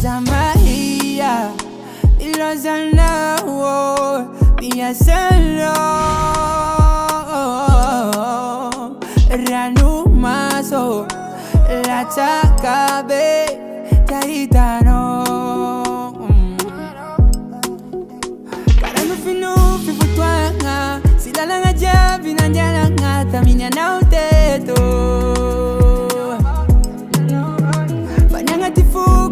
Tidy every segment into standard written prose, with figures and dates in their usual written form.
Maria, ilozana wo, biya salo, ranu maso, la chakabe, taritano. Karano finu fifutwanga, sidalanga jabi nanjalanga, taminya na uteto.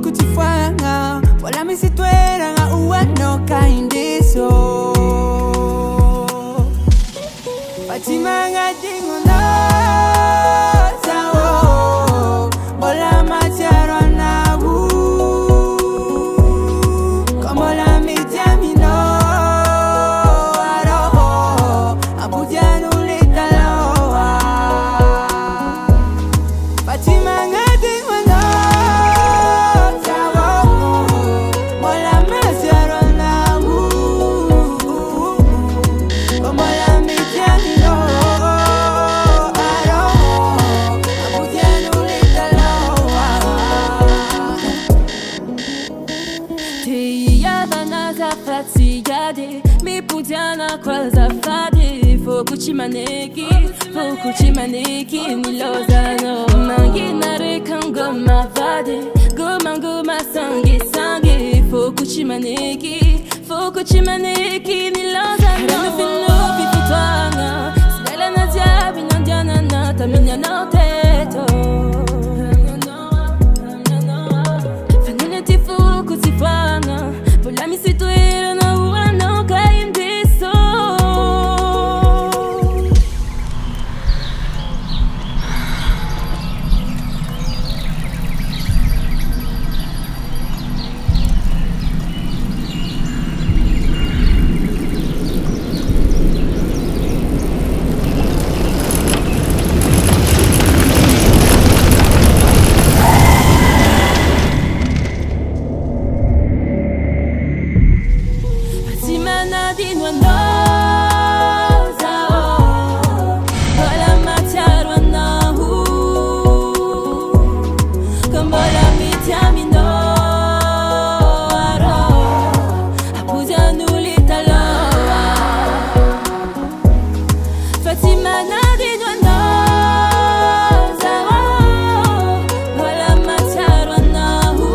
Kutifanga wala misitwera nga uwano kaindiso Fatima nga dingono sawo wala macharo na wu como la mitamino aroho abujanu litaloa Fatima nga dingono Mi pudiana kwa zafadi Fukuchimaneki nilozano Mangi nareka ngoma vadi Goma ngoma sangi Fukuchimaneki nilozano Rano fino pipitwanga Sidala na diabi nandiana na Taminya na teto Fanene tifu kutifanga Pola mi situera na uano kaindiso Dinwa no sao wala macharo na hu kambola mitamino aro apuja nulitaloa Fatima na dinwa no sao wala macharo na hu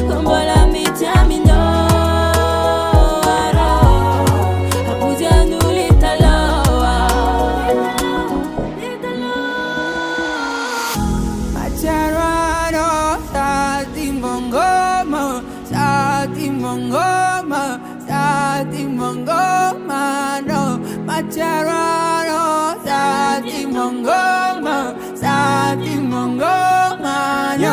kambola mitamino Mongoma no macharano sati mongoma no